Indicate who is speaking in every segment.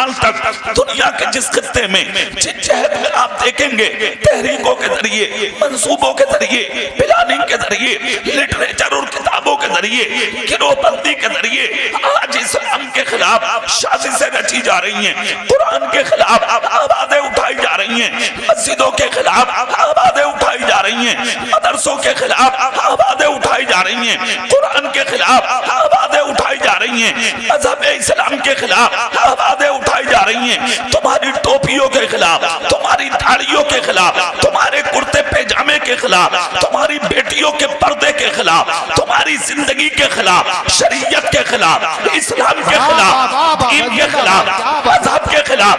Speaker 1: साल तक दुनिया के जिस खित्ते में, जिस शहर में आप देखेंगे तहरीकों के जरिए, मंसूबों के जरिए, प्लानिंग के जरिए, लिटरेचर और किताबों के जरिए, गिरोहबंदी के जरिए आज इस्लाम के खिलाफ साजिशें रची जा रही हैं, कुरान के खिलाफ आवाजें उठाई जा रही हैं, मस्जिदों के खिलाफ आवाजें उठाई जा रही हैं, मदरसों के खिलाफ आवाजें उठाई जा रही हैं, कुरान के खिलाफ आवाजें उठाई जा रही हैं, मजहब इस्लाम के खिलाफ आवाजें उठाई जा रही हैं, तुम्हारी टोपियों के खिलाफ, तुम्हारी दाढ़ियों के खिलाफ, तुम्हारे कुर्ते पैजामे के खिलाफ, तुम्हारी बेटियों के पर्दे के खिलाफ, तुम्हारी जिंदगी के खिलाफ, शरीयत के खिलाफ, इस्लाम के खिलाफ, दीन के खिलाफ, मजहब के खिलाफ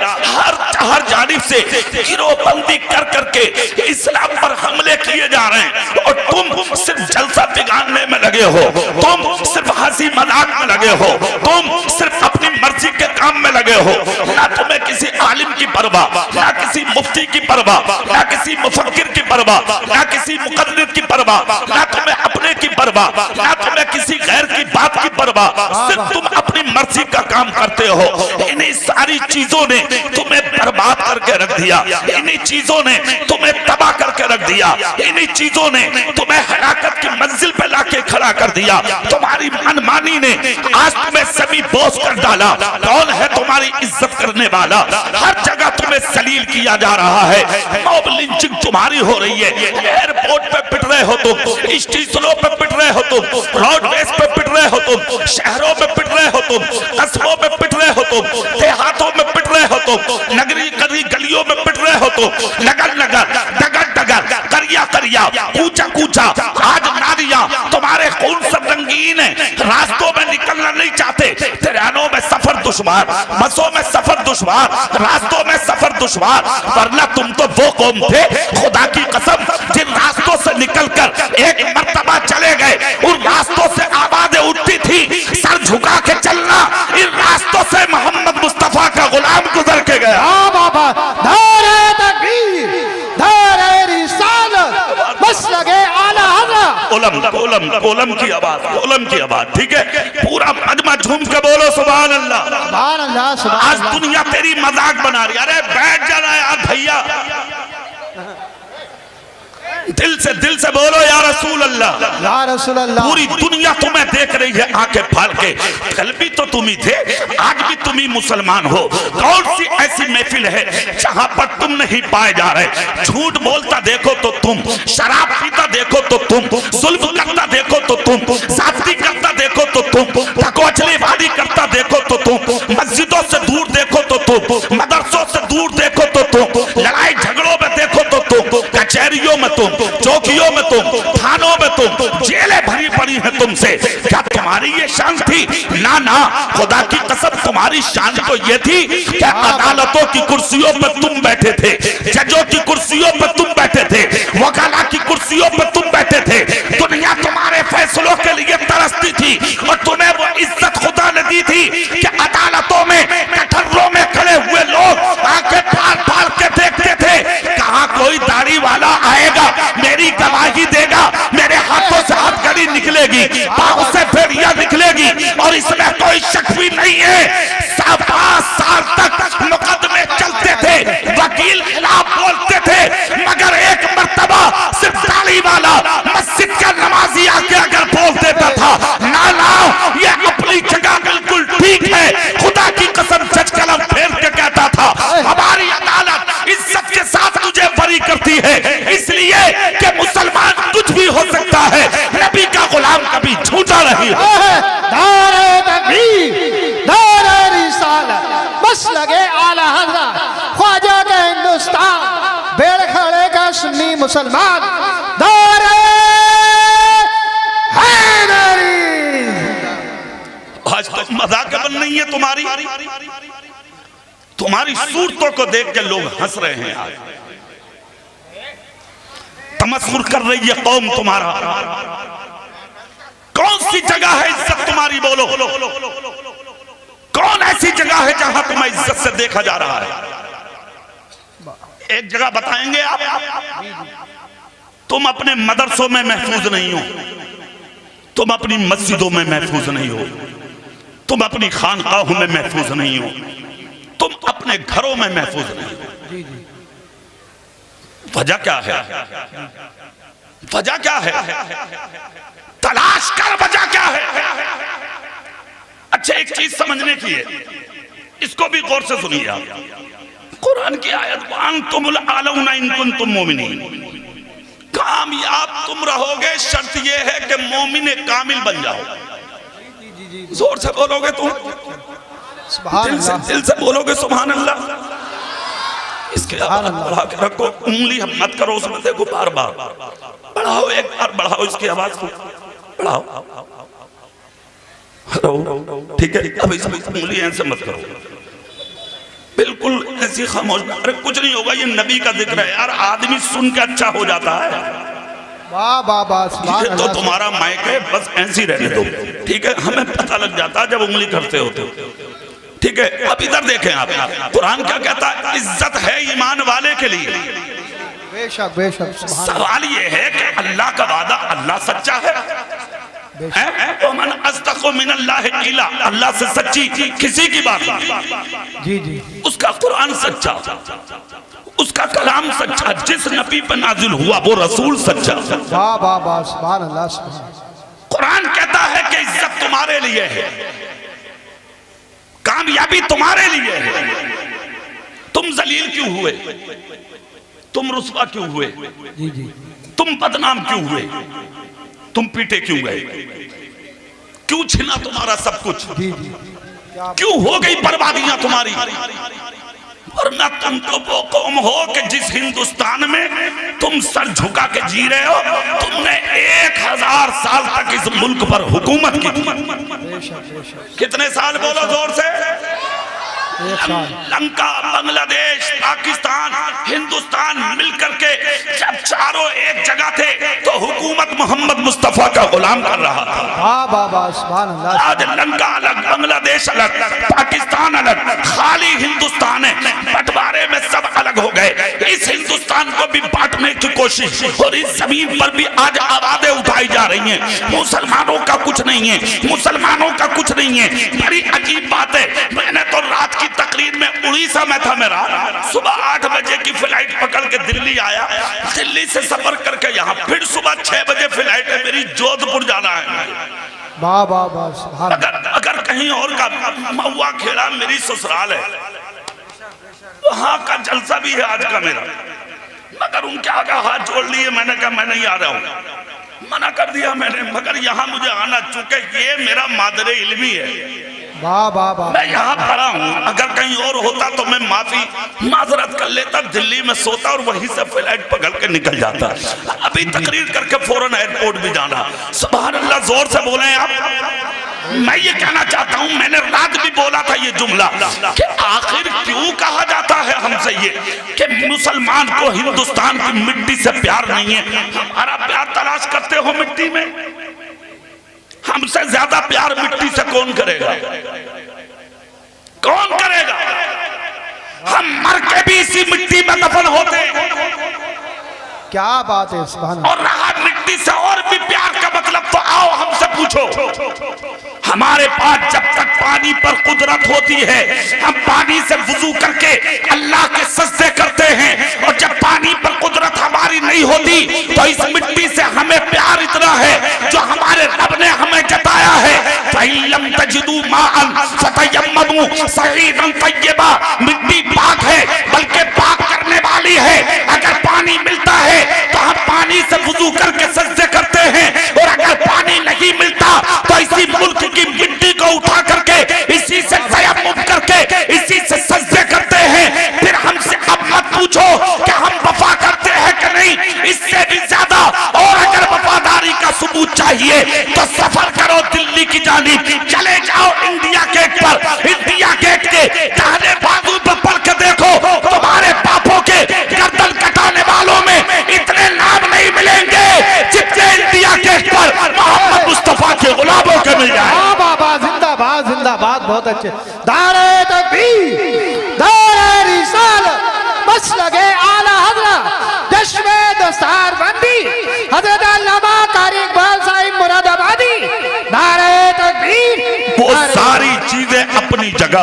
Speaker 1: हर जानिब से गिरोहबंदी कर करके इस्लाम पर हमले किए जा रहे हैं। और तुम सिर्फ जलसा बिगाड़ने में लगे हो, तुम सिर्फ हंसी मजाक में लगे हो, तुम सिर्फ अपनी मर्जी के काम में लगे हो। ना तुम्हें किसी आलिम की परवाह, ना किसी मुफ्ती की परवाह, ना किसी मुफक्किर की परवाह, ना किसी मुकद्दिर की परवाह, ना तुम्हें अपने की परवाह, ना तुम्हें किसी गैर की बात की परवाह, सिर्फ तुम अपनी मर्जी का काम करते हो। इन्हीं सारी चीजों ने तुम्हें बर्बाद करके रख दिया, इन्हीं चीजों ने तुम्हें तबाह करके रख दिया, इन्हीं चीजों ने तुम्हें हलाकत की मंजिल पे लाके खड़ा कर दिया। तुम्हारी मनमानी ने आज तुम्हें सभी बोझ कर डाला। कौन है तुम्हारी इज्जत करने वाला? हर जगह तुम्हें सलील किया जा रहा है, मॉब लिंचिंग तुम्हारी हो रही है, एयरपोर्ट पे पिट रहे हो तुम, स्टेशनों पे पिट रहे हो तुम, रोडवेज पे पिट रहे हो तुम, शहरों में पिट रहे हो तुम, कस्बों में पिट रहे हो तुम, देहातों में पिट रहे हो तुम, नगरी करी गलियों में पिट रहे हो तुम, नगर नगर, डगर डगर, करिया करिया, कूचा कूचा। आज नारियां तुम्हारे खून से रंगीन है, रास्तों में निकलना नहीं चाहते, ट्रेनों में सफर दुश्वार, बसों में सफर दुश्वार, रास्तों में सफर दुश्वार। वरना तुम तो वो कौम थे, खुदा की कसम, जिन रास्तों से निकलकर एक मर्तबा चले गए, उन रास्तों से आवाजें उठती थी, सर झुका के चलना। इन रास्तों से मोहम्मद मुस्तफा का गुलाम गुजर के गया।
Speaker 2: बाबा धारे तकबीर, धारे रिसालत, बस लगे आला हज़रत।
Speaker 1: ओलम की आवाज, ठीक है? पूरा मजमा झूम के बोलो सुभान अल्लाह,
Speaker 2: सुभान अल्लाह, सुभान
Speaker 1: आज
Speaker 2: अल्लाह।
Speaker 1: दुनिया तेरी मजाक बना रही है। अरे बैठ जाना यार भैया, दिल से बोलो या रसूल अल्लाह,
Speaker 2: या रसूल अल्लाह।
Speaker 1: पूरी दुनिया तुम्हें देख रही है आंखें फाड़ के। कल भी तो तुम ही थे, आज भी तुम ही मुसलमान हो। कौन सी ऐसी महफिल है जहां पर तुम नहीं पाए जा रहे? झूठ बोलता देखो तो तुम, शराब पीता देखो तो तुम, जुल्म करता देखो तो तुम, साथी करता देखो तो तुम, ठकोचलेबाजी करता देखो तो तुम, मस्जिदों से दूर देखो तो तुम, मदरसों से दूर देखो तो तुम, लड़ाई झगड़ों में देखो तो तुम, कचहरियों में तुम, चौकियों में तुम, थानों में तुम, जेलें भरी पड़ी हैं तुमसे। क्या तुम्हारी ये शान थी? ना ना, खुदा की कसम तुम्हारी शान तो ये थी कि अदालतों की कुर्सियों पर तुम बैठे थे, जजों की कुर्सियों पर तुम बैठे थे, वकाला की कुर्सियों पर तुम बैठे थे। दुनिया तुम्हारे फैसलों के लिए तरसती थी और तुम्हें वो इज्जत खुदा ने दी थी कि अदालतों में कटघरों में खड़े हुए लोग आंखें फाड़ फाड़ के देखते थे, कहां कोई दाढ़ी वाला आएगा, मेरी गवाही देगा, मेरे हाथों से हथकड़ी निकलेगी, पांव से भेड़िया निकलेगी, और इसमें कोई शक भी नहीं है। 5 साल तक मुकदमे चलते थे, वकील खिलाफ बोलते थे, मगर एक मर्तबा सिर्फ दाढ़ी वाला मस्जिद का नमाजी आके अगर बोल देता था, ना ना ये अपनी जगह बिल्कुल ठीक है, खुदा की कसम जज कलम फेर के कहता था, हमारी अदालत इज्जत के साथ तुझे बरी करती है, इसलिए कि मुसलमान कुछ भी हो सकता है, नबी का गुलाम कभी झूठा नहीं है।
Speaker 2: धारे तकबीर, धारे रिसालत, बस लगे आला हज़रत, ख्वाजा का हिंदुस्तान, बेड़ खड़े का सुन्नी मुसलमान, धारे हैदरी।
Speaker 1: आज तो मजाक बन नहीं है तुम्हारी, तुम्हारी सूरतों को देख के लोग हंस रहे हैं, आज तमस्खुर कर रही है कौम तुम्हारा। कौन सी जगह है इज्जत तुम्हारी? बोलो, कौन ऐसी जगह है जहां तुम्हें इज्जत से देखा जा रहा है? एक जगह बताएंगे आप? तुम अपने मदरसों में महफूज नहीं हो, तुम अपनी मस्जिदों में महफूज नहीं हो, तुम अपनी खानकाहों में महफूज नहीं हो, तुम अपने घरों में महफूज नहीं।
Speaker 2: जी जी
Speaker 1: वजह क्या है? वजह क्या है? तलाश कर वजह क्या है। अच्छा, एक चीज समझने की है, इसको भी गौर से सुनिए आप। कुरान की आयत, तुमुल आलौना इन कुंतुम मोमिनीन, कामयाब तुम रहोगे, शर्त यह है कि मोमिन कामिल बन जाओ। जोर से बोलोगे तुम, दिल से बोलोगे सुभान अल्लाह। इसके बढ़ा के रखो, उंगली हम मत करो उसमें, देखो बार बार बढ़ाओ, एक बार बढ़ाओ इसकी आवाज को, बढ़ाओ, ठीक है। अभी उंगली ऐसे मत करो, बिल्कुल ऐसी खामोश। अरे कुछ नहीं होगा, ये नबी का जिक्र है यार, आदमी सुन के अच्छा हो जाता है।
Speaker 2: वाह वाह वाह,
Speaker 1: ये तो तुम्हारा माइक है, बस ऐसी रहने दो, ठीक है। हमें पता लग जाता है जब उंगली करते होते, ठीक है। अब इधर देखें आप, कुरान क्या कहता है? इज्जत है ईमान वाले के लिए।
Speaker 2: बेशक बेशक।
Speaker 1: सवाल ये है कि अल्लाह का वादा, अल्लाह सच्चा है, मन अस्तक़ु मिनल्लाहि क़ीला, अल्लाह से सच्ची किसी की बात नहीं।
Speaker 2: जी जी,
Speaker 1: उसका कुरान सच्चा, उसका कलाम सच्चा, जिस नबी पर नाजिल हुआ वो रसूल सच्चा।
Speaker 2: वाह वाह वाह, सुभान अल्लाह सुभान।
Speaker 1: कुरान कहता है कि इज्जत तुम्हारे लिए है, कामयाबी तुम्हारे लिए है। तुम जलील क्यों हुए? तुम रुस्वा क्यों हुए?
Speaker 2: जी जी,
Speaker 1: तुम बदनाम क्यों हुए? तुम पीटे क्यों गए? क्यों छिना तुम्हारा सब कुछ?
Speaker 2: जी जी,
Speaker 1: क्यों हो गई बर्बादियां तुम्हारी? वरना तुम तो वो कौम हो कि जिस हिंदुस्तान में तुम सर झुका के जी रहे हो, तुमने 1000 साल तक इस मुल्क पर हुकूमत की थी।
Speaker 2: बेशक बेशक।
Speaker 1: कितने साल बोलो जोर से?
Speaker 2: 1 साल।
Speaker 1: लंका, बांग्लादेश, पाकिस्तान, हिंदुस्तान मिलकर के जब चारों एक जगह थे तो हुकूमत मोहम्मद मुस्तफा का गुलाम कर रहा था।
Speaker 2: वाह वाह वाह, सुभान अल्लाह।
Speaker 1: आज लंका अलग, बांग्लादेश अलग, पाकिस्तान अलग, खाली हिंदुस्तान है, बंटवारे में सब अलग हो गए। इस हिंदुस्तान को भी बांटने की कोशिश, और इस जमीन पर भी आज आवाजें उठाई जा रही हैं, मुसलमानों का कुछ नहीं है, मुसलमानों का कुछ नहीं है। बड़ी अजीब बात है, मैंने तो रात की तकरीर में उड़ीसा में था, मेरा सुबह 8 बजे की फ्लाइट पकड़ के दिल्ली आया, दिल्ली से सफर करके यहाँ, फिर सुबह 6 बजे फ्लाइट है मेरी, जोधपुर जाना है।
Speaker 2: वाह वाह वाह, सुभान।
Speaker 1: अगर कहीं और का, महुआ खेड़ा मेरी ससुराल है, वहां का जलसा भी है आज का मेरा, मगर उनके आगे हाथ जोड़ लिए, मैंने कहा मैं नहीं आ रहा हूँ, मना कर दिया मैंने। मगर यहाँ मुझे आना, चूंकि ये मेरा मादरे इल्मी है,
Speaker 2: वाह वाह वाह,
Speaker 1: मैं यहाँ पढ़ा हूँ। अगर कहीं और होता तो मैं माजरत कर लेता, दिल्ली में सोता और वहीं से फ्लाइट पकड़ के निकल जाता। अभी तकरीर करके फौरन एयरपोर्ट भी जाना। सुभान अल्लाह, जोर से बोले आप। मैं ये कहना चाहता हूँ, मैंने रात भी बोला था ये जुमला कि आखिर क्यों कहा जाता है हमसे ये कि मुसलमान को हिंदुस्तान की मिट्टी से प्यार नहीं है। हमारा प्यार तलाश करते हो मिट्टी में? हमसे ज्यादा प्यार मिट्टी से कौन करेगा? कौन करेगा? हम मर के भी इसी मिट्टी में दफन होते हैं।
Speaker 2: क्या बात है, सुभान।
Speaker 1: और रहा मिट्टी से और भी प्यार का मतलब, तो आओ हमसे पूछो। हमारे पास जब तक पानी पर कुदरत होती है, हम पानी से वुजू करके अल्लाह के सजदे करते हैं, और जब पानी पर कुदरत हमारी नहीं होती तो इस मिट्टी से हमें प्यार इतना है जो हमारे रब ने हमें जताया है। फइल्लम तजिदू माअन फतयम्ममू सईदन तय्यबा, मिट्टी पाक है बल्कि पाक करने वाली है। अगर पानी मिलता है तो हम पानी से वुजू करके सजदे करते हैं, और अगर पानी नहीं मिलता तो इसी मुल्क की मिट्टी को उठा करके इसी से तयम्मुम करके इसी से सजदे करते हैं। फिर हमसे अब मत पूछो कि हम वफा करते हैं कि नहीं, इससे भी ज्यादा और अगर वफादारी का सबूत चाहिए तो सफर करो दिल्ली की जानिब, चले जाओ इंडिया गेट पर। इंडिया गेट के दाहिने बाजू पर पढ़ के देखो, तुम्हारे बापों के गर्दन कटाने वालों में इतने नाम नहीं मिलेंगे जितने इंडिया गेट पर मोहम्मद मुस्तफा के गुलामों के मिल जाए।
Speaker 2: जिंदाबाद जिंदाबाद, बहुत अच्छे। दारे तकबीर, दारे रिसालत, बस लगे आला हज़रत, दशमे दस्तार बंदी, हज़रत अल्लामा कारी इकबाल साहिब मुरादाबादी। दारे तकबीर,
Speaker 1: वो सारी चीजें अपने अपनी जगह।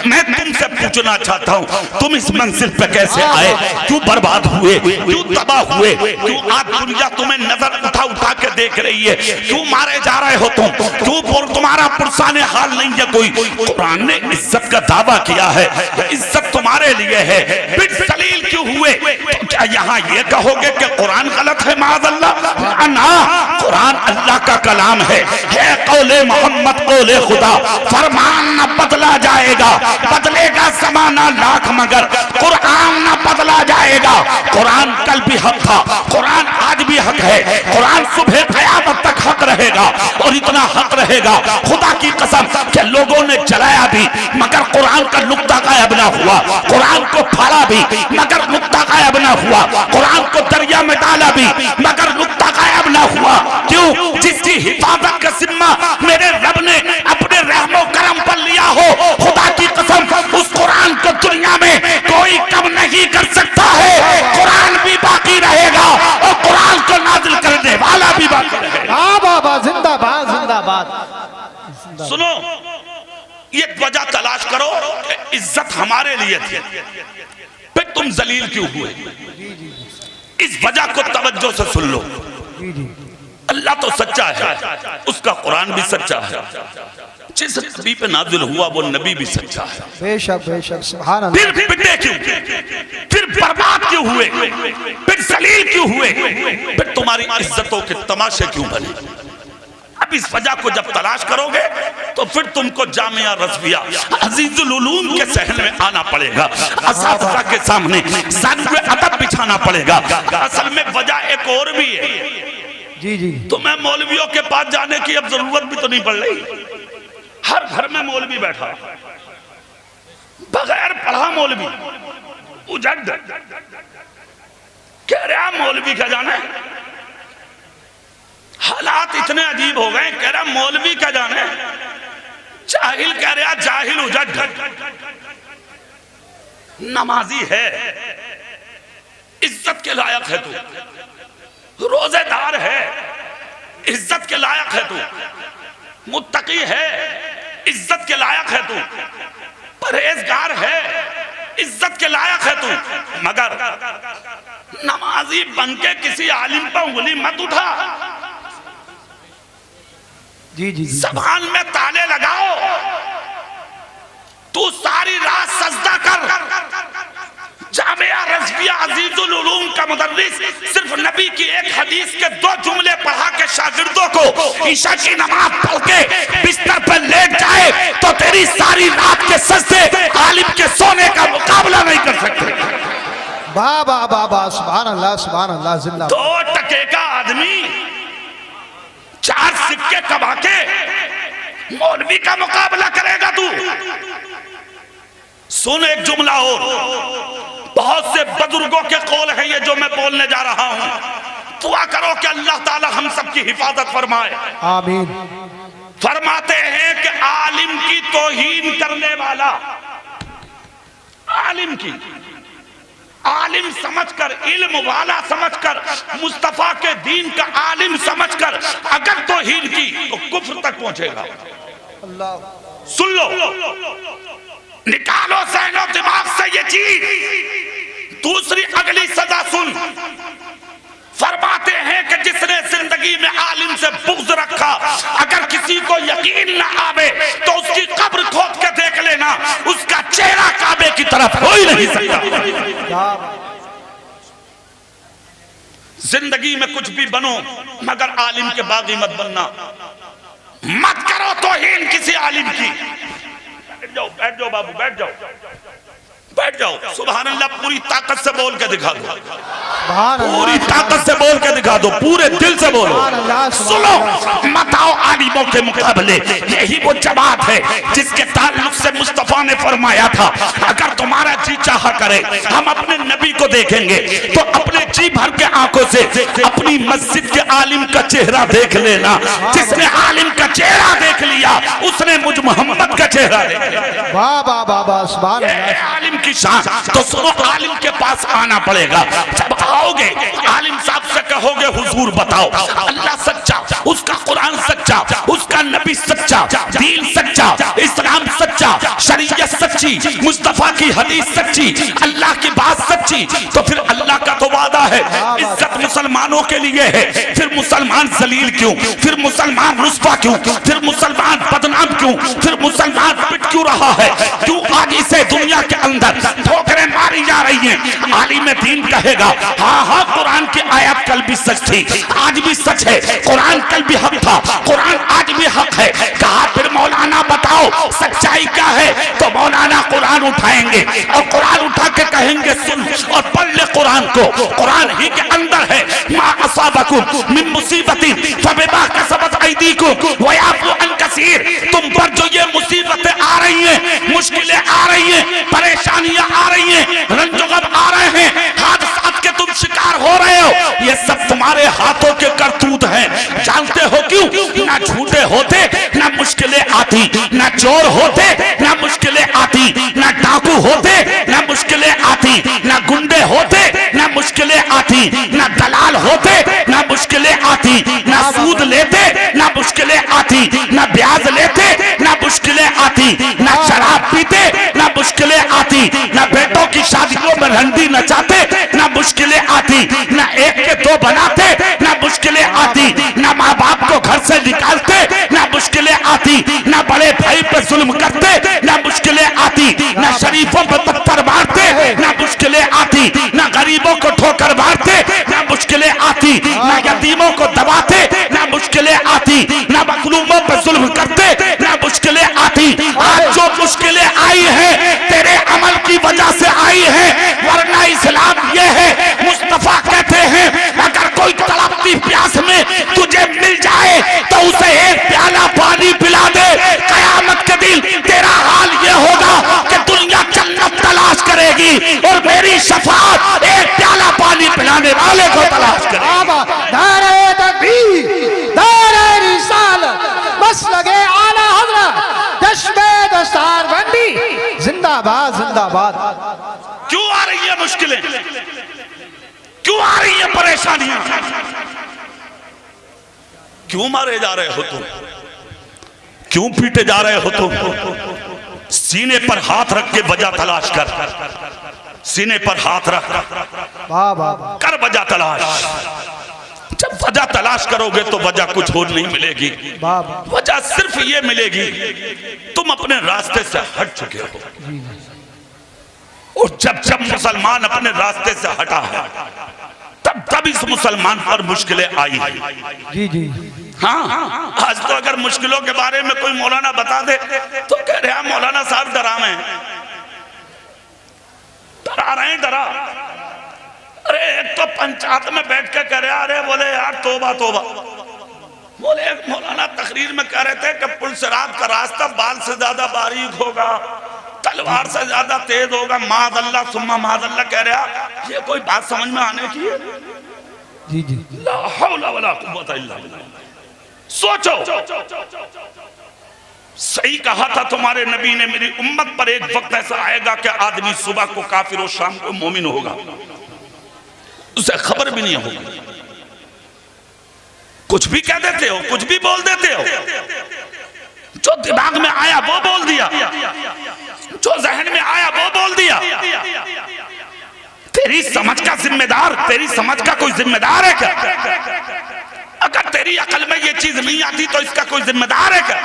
Speaker 1: मैं तुमसे पूछना चाहता हूँ, तुम इस मंजिल पे कैसे आए? क्यों बर्बाद हुए? क्यों तबाह हुए? क्यों आज दुनिया तुम्हें नजर उठा उठा के देख रही है? क्यों मारे जा रहे हो तुम? क्यों तुम्हारा पुरसाने हाल नहीं है कोई? कुरान ने इज्जत का दावा किया है, इज्जत तुम्हारे लिए है। फिर सलील क्यों हुए? तो क्या यहाँ ये कहोगे कि कुरान गलत है? माअल्लाह ना, कुरान अल्लाह का कलाम है कौले मोहम्मद कौले खुदा। फरमान न बदला जाएगा, बदलेगा जमाना लाख मगर कुरान न बदला जाएगा। कुरान कल भी हक था, कुरान आज भी हक है, कुरान सुबह क़यामत तक हक रहेगा। और इतना हक रहेगा खुदा की कसम कि लोगों ने जलाया भी मगर कुरान का नुक्ता गायब ना हुआ, कुरान को फाड़ा भी मगर नुक्ता गायब ना हुआ, कुरान को दरिया में डाला भी मगर नुक्ता गायब ना हुआ। क्यों? जिसकी हिफाजत का जिम्मा मेरे रब ने अपने रहमो करम पर लिया हो, खुदा की कसम उस कुरान को दुनिया में कोई कम नहीं कर सकता है। कुरान भी बाकी रहेगा और कुरान को नाजिल करने वाला भी बाकी रहेगा।
Speaker 2: बाबा जिंदाबाद जिंदाबाद।
Speaker 1: सुनो, ये वजह तलाश करो कि इज्जत हमारे लिए थी, फिर तुम जलील क्यों हुए? इस वजह को तवज्जो से सुन लो। अल्लाह तो सच्चा है, उसका कुरान भी सच्चा है, जिस नबी पे नाजिल हुआ वो नबी भी सच्चा है।
Speaker 2: बेशक बेशक सुभान अल्लाह।
Speaker 1: फिर पिटे क्यों? फिर बर्बाद क्यों हुए? फिर जलील क्यों हुए? फिर तुम्हारी इज्जतों के तमाशे क्यों बने? अब इस वजह को जब तलाश करोगे तो फिर तुमको जामिया रज़विया अजीजुल उलूम के सहन में आना पड़ेगा, असातिज़ा के सामने सानवे अदब बिछाना पड़ेगा। असल में वजह एक और भी है।
Speaker 2: जी जी।
Speaker 1: तुम्हें मौलवियों के पास जाने की अब जरूरत भी तो नहीं पड़ रही। हर घर में मौलवी बैठा, बगैर पढ़ा मौलवी, उजड कह रहा मौलवी का जाने। हालात इतने अजीब हो गए, कह रहा मौलवी का जाने। जाहिल कह रहा जाहिल उजड। नमाजी है, इज्जत के लायक है तू, रोजेदार है, इज्जत के लायक है तू, मुत्तकी है, इज्जत के लायक है तू, परहेजगार है, इज्जत के लायक है तू, मगर नमाजी बनके किसी आलिम पर उंगली मत उठा।
Speaker 2: जी जी।
Speaker 1: ज़बान में ताले लगाओ, तू सारी रात सजदा कर। जामिया रज़विया अजीजुल उलूम का मुदर्रिस सिर्फ नबी की एक हदीस के 2 जुमले पढ़ा के शागिर्दों को ईशा की नमाज पढ़ के बिस्तर पर लेट जाए तो तेरी सारी रात के सजदे आलिम के सोने का मुकाबला नहीं कर सकते।
Speaker 2: बाबा बाबा सुभान अल्लाह सुभान अल्लाह जिंदाबाद।
Speaker 1: 2 टके का आदमी 4 सिक्के कमा के मौलवी का मुकाबला करेगा तू? सुन एक जुमला और, बहुत से बुजुर्गों के कौल है ये जो मैं बोलने जा रहा हूं। दुआ करो कि अल्लाह ताला हम सबकी हिफाजत फरमाए,
Speaker 2: आमीन।
Speaker 1: फरमाते हैं कि आलिम की तौहीन करने वाला, आलिम की, आलिम समझकर, इल्म वाला समझकर, मुस्तफा के दीन का आलिम समझकर अगर तौहीन की तो कुफ्र तक पहुंचेगा। सुन लो, निकालो ज़हनो दिमाग से ये चीज। दूसरी अगली सजा सुन, फरमाते हैं कि जिसने जिंदगी में आलिम से बुग़्ज़ रखा, अगर किसी को यकीन न आवे तो उसकी कब्र खोद के देख लेना, उसका चेहरा काबे की तरफ हो ही नहीं सकता। जिंदगी में कुछ भी बनो मगर आलिम के बागी मत बनना। मत करो तौहीन किसी आलिम की। बैठ जाओ बाबू, बैठ जाओ, बैठ जाओ। सुभान अल्लाह, पूरी ताकत से बोल के दिखा दो, पूरी ताकत से बोल के दिखा दो, पूरे दिल से बोलो। सुनो, मत आओ आलिमों के मुकाबले। यही वो जमात है जिसके ताल्लुक से मुस्तफा ने फरमाया था, अगर तुम्हारा जी चाहा करे हम अपने नबी को देखेंगे तो अपने जी भर के आंखों से अपनी मस्जिद के आलिम का चेहरा देख लेना। जिसने आलिम का चेहरा देख लिया उसने मुझ मोहम्मद का चेहरा देख लिया।
Speaker 2: वाह वाह वाह वाह, सुभान अल्लाह।
Speaker 1: आलिम की शान। तो सुनो, आलिम के पास आना पड़ेगा। जब आओगे आलिम साहब से कहोगे हुजूर बताओ अल्लाह सच्चा, उसका कुरान सच्चा, उसका नबी सच्चा, दीन सच्चा, इस्लाम सच्चा, शरीयत सच्ची, मुस्तफा की हदीस सच्ची, अल्लाह की बात सच्ची। तो फिर अल्लाह का तो वादा है इज्जत मुसलमानों के लिए है। फिर मुसलमान जलील क्यों? फिर मुसलमान रुस्वा क्यों? फिर मुसलमान बदनाम क्यों? फिर मुसलमान पिट क्यों रहा है? क्यों आगे से दुनिया के अंदर ठोकरें मारी जा रही हैं? आलिम दीन कहेगा हाँ हाँ कुरान की आयत कल भी सच थी, आज भी सच है। कुरान कल भी हक था, कुरान आज भी हक है। कहा फिर मौलाना बताओ सच्चाई क्या है? तो मौलाना कुरान उठाएंगे और कुरान उठा के कहेंगे सुन और पढ़ ले कुरान को। कुरान ही के अंदर है मा असाबकुम मिन मुसीबतिन फबिमा कसबत अयदीकुम व याफू अन कसीर। तुम पर जो ये मुसीबतें आ रही हैं, मुश्किलें आ रही हैं, परेशानियां आ रही हैं, रंजोगम आ रहे हैं, हादसात के तुम शिकार हो रहे हो, ये सब तुम्हारे हाथों के करतूत हैं। जानते हो क्यों? ना झूठे होते ना मुश्किलें आती, ना चोर होते ना मुश्किलें आती, ना डाकू होते ना मुश्किलें आती, ना गुंडे होते ना मुश्किलें आती, ना दलाल होते ना मुश्किलें आती, ना सूद लेते ना मुश्किलें आती, ना ब्याज लेते ना मुश्किलें आती, ना शराब पीते ना मुश्किलें आती, ना बेटों की शादियों में रंडी नचाते ना मुश्किलें आती, ना एक के दो बनाते ना मुश्किलें आती, ना माँ बाप को घर से निकालते ना मुश्किलें आती, ना बड़े भाई पे जुल्म करते ना मुश्किलें आती, ना शरीफों पर पत्थर मारते ना मुश्किलें आती, ना गरीबों को ठोकर मारते ना मुश्किलें आती, ना यतीमों को दबाते ना मुश्किलें आती, ना मखलूमों पर जुल्म करते ना मुश्किलें आती। आज जो मुश्किलें आई हैं तेरे अमल की वजह से आई हैं, वरना इस्लाम ये है मुस्तफा कहते हैं अगर कोई तड़पती प्यास में तुझे मिल जाए तो उसे एक प्याला पानी पिला दे। कयामत के दिन तेरा हाल ये होगा कि दुनिया जन्नत तलाश करेगी और मेरी शफाअत एक प्याला पानी पिलाने वाले को तलाश करेगी।
Speaker 2: नारे तकबीर, नारे रिसालत, मसलके आला हज़रत, जश्न-ए दस्तारबंदी, जिंदाबाद जिंदाबाद।
Speaker 1: क्यों आ रही है मुश्किलें? क्यों आ रही है परेशानियां? क्यों मारे जा रहे हो तुम? क्यों पीटे जा रहे हो तुम? सीने पर हाथ रख के वजह तलाश कर। सीने पर हाथ रख कर वजह तलाश। जब वजह तलाश करोगे तो वजह कुछ और नहीं मिलेगी। वजह सिर्फ ये मिलेगी तुम अपने रास्ते से हट चुके हो। और जब जब मुसलमान अपने रास्ते से हटा है तब इस मुसलमान पर मुश्किलें आई।
Speaker 2: जी जी
Speaker 1: हाँ, आज तो अगर मुश्किलों के बारे में कोई मौलाना बता दे तो कह रहे हैं मौलाना साहब डरावे हैं, डरा रहे हैं, डरा। अरे एक तो पंचायत में बैठ के कह रहे अरे बोले यार तोबा तोबा। बोले एक मौलाना तकरीर में कह रहे थे कि पुलसरात का रास्ता बाल से ज्यादा बारीक होगा, तलवार से ज्यादा तेज होगा। मादल्ला सुम्मा मादल्ला कह रहा, ये कोई बात समझ में आने की है?
Speaker 2: जी जी
Speaker 1: ला हौला वला कुव्वता इल्ला बिल्लाह। सोचो, सही कहा था तुम्हारे नबी ने, मेरी उम्मत पर एक वक्त ऐसा आएगा कि आदमी सुबह को काफिर और शाम को मोमिन होगा, उसे खबर भी नहीं होगी। कुछ भी कह देते हो, कुछ भी बोल देते हो, जो दिमाग में आया वो बोल दिया, जो जहन में आया वो बोल दिया। तेरी समझ का जिम्मेदार, तेरी समझ का कोई जिम्मेदार है क्या? अगर तेरी अकल में ये चीज नहीं आती तो इसका कोई जिम्मेदार है क्या?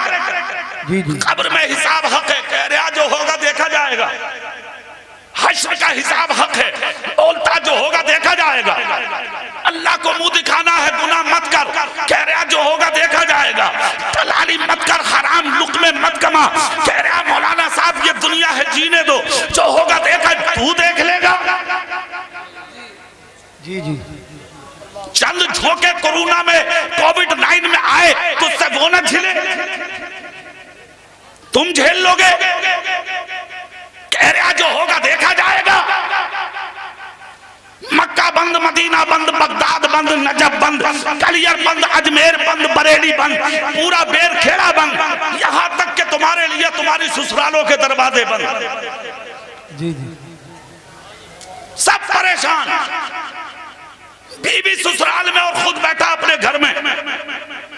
Speaker 1: कब्र में हिसाब हक है, कह रहा जो होगा देखा जाएगा। हश्र का हिसाब हक है, बोलता जो होगा देखा जाएगा। अल्लाह को मुंह दिखाना है, गुनाह मत कर, कह रहा जो होगा देखा जाएगा। दलाली मत कर, हराम लुक्मे मत कमा, कह रहा मौलाना साहब ये दुनिया है जीने दो, जो होगा देखा तू देख लेगा।
Speaker 2: जी जी
Speaker 1: चंद झोंके कोरोना में कोविड-19 में आए तो उससे वो न झेले, तुम झेल लोगे? कह रहा जो होगा देखा जाएगा। मक्का बंद बंद, मदीना बंद, बगदाद बंद, नजफ बंद, कलियर बंद, अजमेर बंद, बरेली बंद, पूरा बेरखेड़ा बंद, यहाँ तक कि तुम्हारे लिए तुम्हारी ससुरालों के दरवाजे बंद।
Speaker 2: जी जी,
Speaker 1: सब परेशान, बीवी ससुराल में और खुद बैठा अपने घर में,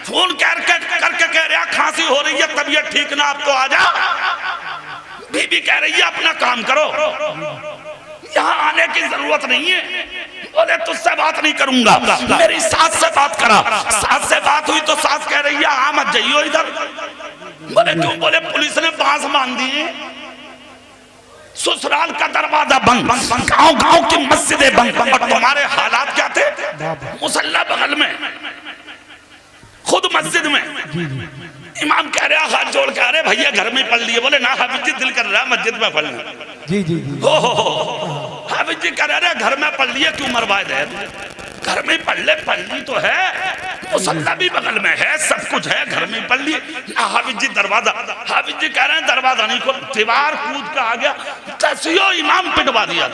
Speaker 1: फोन करके कह रहा खांसी हो रही है, तबीयत ठीक ना, अब तो आ जा। बीबी कह रही है अपना काम करो, यहाँ आने की जरूरत नहीं है। बोले तुझसे बात नहीं करूंगा, मेरी सास से बात करा। सास से बात हुई तो सास कह रही है हाँ मत जाइयो इधर। बोले क्यों? बोले पुलिस ने बांस बांध दिए, ससुराल का दरवाजा बंद, गांव गांव की मस्जिदें बंद, और तुम्हारे हालात क्या थे? मुसल्ला बगल में, खुद मस्जिद में। इमाम कह रहा हाथ जोड़ के, अरे भैया घर में पढ़ लिए। बोले ना हाफिज जी दिल कर रहा मस्जिद में पढ़ना।
Speaker 2: जी जी जी,
Speaker 1: हो हाफिज जी कह रहे घर में पढ़ लिए क्यों मरवाए दे? घर में पढ़ ले, पढ़नी तो है, मुसल्ला भी बगल में है, सब कुछ है, घर में पढ़ लिए। हाफिज जी दरवाजा, हाफिज जी कह रहे हैं दरवाजा नहीं खोल, दीवार कूद के आ गया, तसियो इमाम पिटवा दिया।